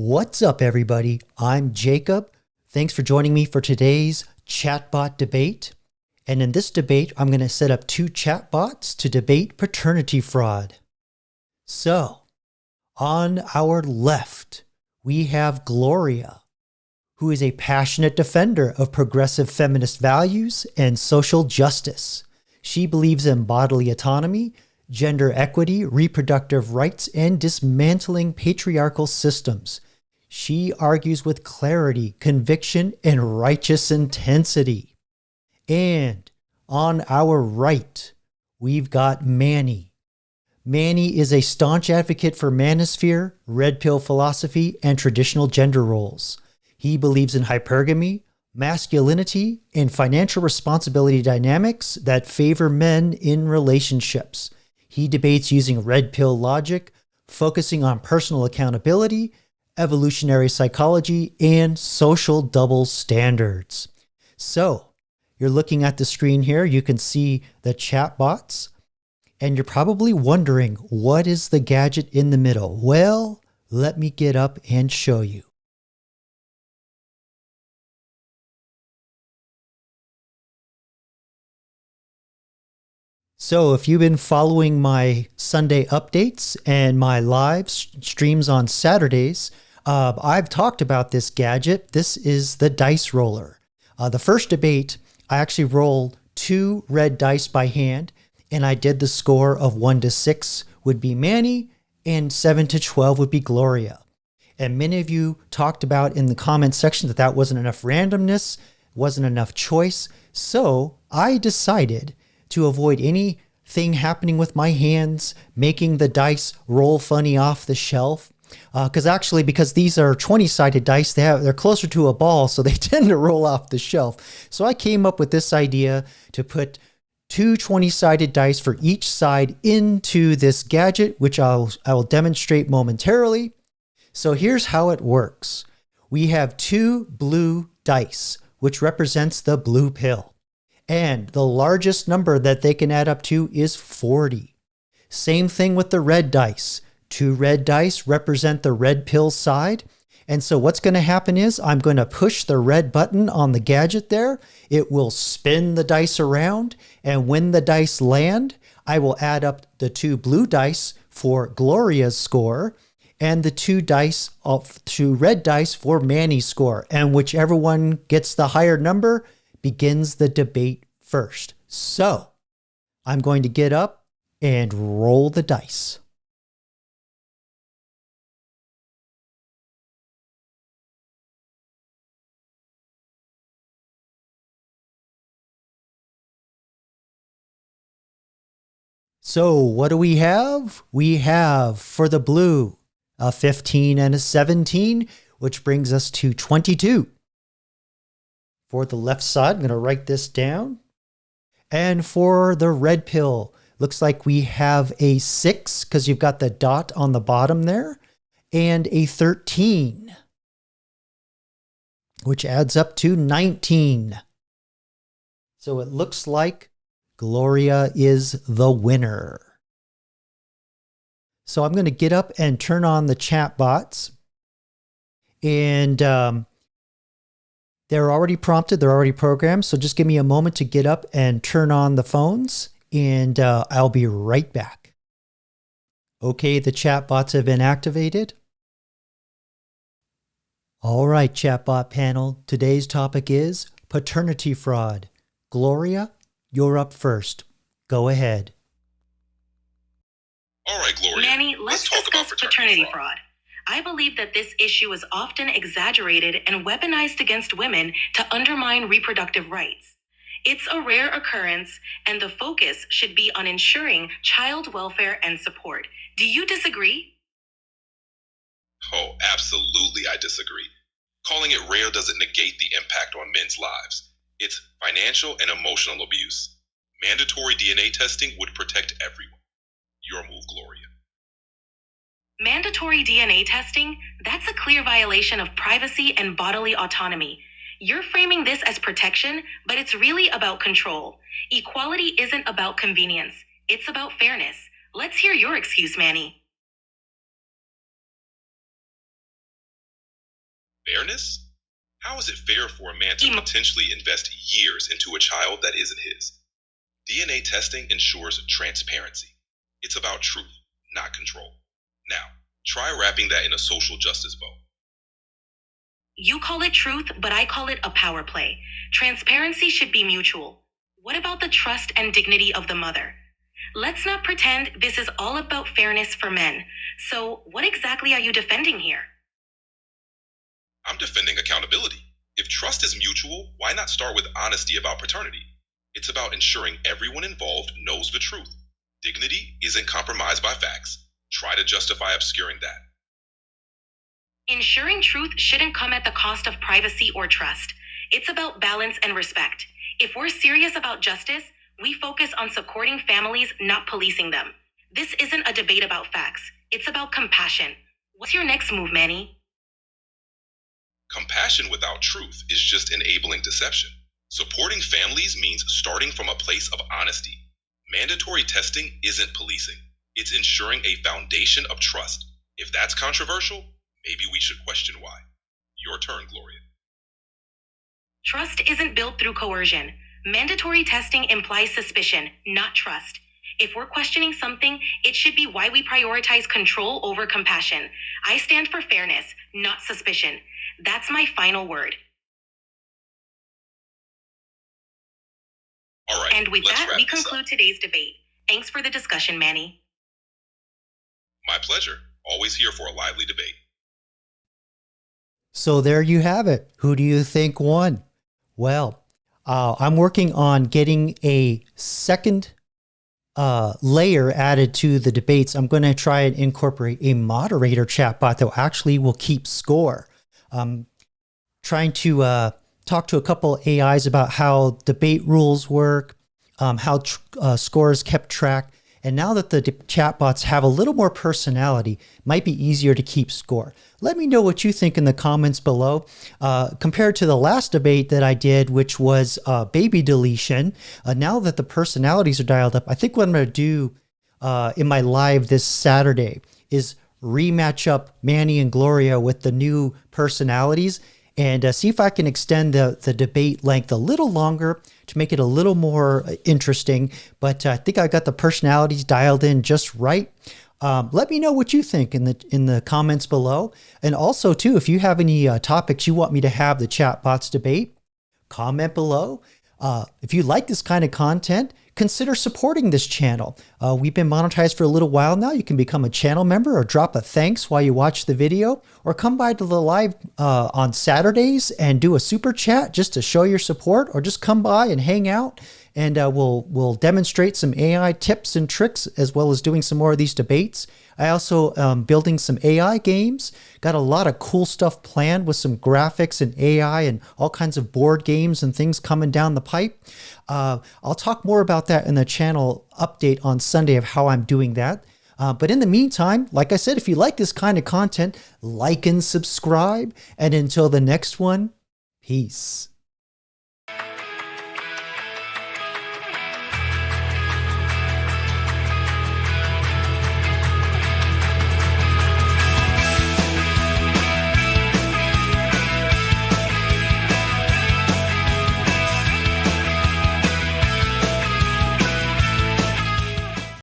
What's up, everybody? I'm Jacob. Thanks for joining me for today's chatbot debate. And in this debate, I'm going to set up two chatbots to debate paternity fraud. So, on our left, we have Gloria, who is a passionate defender of progressive feminist values and social justice. She believes in bodily autonomy, gender equity, reproductive rights, and dismantling patriarchal systems. She argues with clarity, conviction, and righteous intensity. And on our right, we've got Manny. Manny is a staunch advocate for manosphere, red pill philosophy, and traditional gender roles. He believes in hypergamy, masculinity, and financial responsibility dynamics that favor men in relationships. He debates using red pill logic, focusing on personal accountability, evolutionary psychology, and social double standards. So, you're looking at the screen here. You can see the chatbots, and you're probably wondering, what is the gadget in the middle? Well, let me get up and show you. So if you've been following my Sunday updates and my live streams on Saturdays, I've talked about this gadget. This is the dice roller. The first debate, I actually rolled 2 red dice by hand, and I did the score of 1 to 6 would be Manny, and 7 to 12 would be Gloria. And many of you talked about in the comment section that that wasn't enough randomness, wasn't enough choice. So I decided to avoid anything happening with my hands, making the dice roll funny off the shelf. Because these are 20-sided dice, they're closer to a ball, so they tend to roll off the shelf. So I came up with this idea to put 2 20-sided dice for each side into this gadget, which I will demonstrate momentarily. So here's how it works. We have 2 blue dice, which represents the blue pill. And the largest number that they can add up to is 40. Same thing with the red dice. 2 red dice represent the red pill side. And so what's going to happen is I'm going to push the red button on the gadget there. It will spin the dice around. And when the dice land, I will add up the 2 blue dice for Gloria's score and the 2 red dice for Manny's score. And whichever one gets the higher number begins the debate first. So I'm going to get up and roll the dice. So what do we have? We have for the blue a 15 and a 17, which brings us to 22. For the left side, I'm going to write this down. And for the red pill, looks like we have a 6 because you've got the dot on the bottom there, and a 13, which adds up to 19. So it looks like Gloria is the winner. So I'm going to get up and turn on the chat bots. And they're already prompted, they're already programmed. So just give me a moment to get up and turn on the phones, and I'll be right back. Okay, the chat bots have been activated. All right, chatbot panel. Today's topic is paternity fraud. Gloria, you're up first. Go ahead. All right, Gloria. Manny, let's discuss paternity fraud. I believe that this issue is often exaggerated and weaponized against women to undermine reproductive rights. It's a rare occurrence, and the focus should be on ensuring child welfare and support. Do you disagree? Oh, absolutely, I disagree. Calling it rare doesn't negate the impact on men's lives. It's financial and emotional abuse. Mandatory DNA testing would protect everyone. Your move, Gloria. Mandatory DNA testing? That's a clear violation of privacy and bodily autonomy. You're framing this as protection, but it's really about control. Equality isn't about convenience. It's about fairness. Let's hear your excuse, Manny. Fairness? How is it fair for a man to potentially invest years into a child that isn't his? DNA testing ensures transparency. It's about truth, not control. Now, try wrapping that in a social justice bow. You call it truth, but I call it a power play. Transparency should be mutual. What about the trust and dignity of the mother? Let's not pretend this is all about fairness for men. So, what exactly are you defending here? I'm defending accountability. If trust is mutual, why not start with honesty about paternity? It's about ensuring everyone involved knows the truth. Dignity isn't compromised by facts. Try to justify obscuring that. Ensuring truth shouldn't come at the cost of privacy or trust. It's about balance and respect. If we're serious about justice, we focus on supporting families, not policing them. This isn't a debate about facts. It's about compassion. What's your next move, Manny? Compassion without truth is just enabling deception. Supporting families means starting from a place of honesty. Mandatory testing isn't policing. It's ensuring a foundation of trust. If that's controversial, maybe we should question why. Your turn, Gloria. Trust isn't built through coercion. Mandatory testing implies suspicion, not trust. If we're questioning something, it should be why we prioritize control over compassion. I stand for fairness, not suspicion. That's my final word. All right. And with that, we conclude today's debate. Thanks for the discussion, Manny. My pleasure. Always here for a lively debate. So there you have it. Who do you think won? Well, I'm working on getting a second layer added to the debates. I'm going to try and incorporate a moderator chatbot that actually will keep score. Trying to talk to a couple AIs about how debate rules work, how scores kept track. And now that the chatbots have a little more personality, might be easier to keep score. Let me know what you think in the comments below. Compared to the last debate that I did, which was baby deletion, now that the personalities are dialed up, I think what I'm going to do in my live this Saturday is rematch up Manny and Gloria with the new personalities and see if I can extend the debate length a little longer to make it a little more interesting. But I think I got the personalities dialed in just right. Let me know what you think in the comments below. And also, too, if you have any topics you want me to have the chatbots debate, comment below. If you like this kind of content, consider supporting this channel. We've been monetized for a little while now. You can become a channel member or drop a thanks while you watch the video, or come by to the live on Saturdays and do a super chat just to show your support, or just come by and hang out. And we'll demonstrate some AI tips and tricks, as well as doing some more of these debates. I also building some AI games. Got a lot of cool stuff planned with some graphics and AI and all kinds of board games and things coming down the pipe. I'll talk more about that in the channel update on Sunday of how I'm doing that. But in the meantime, like I said, if you like this kind of content, like and subscribe. And until the next one, peace.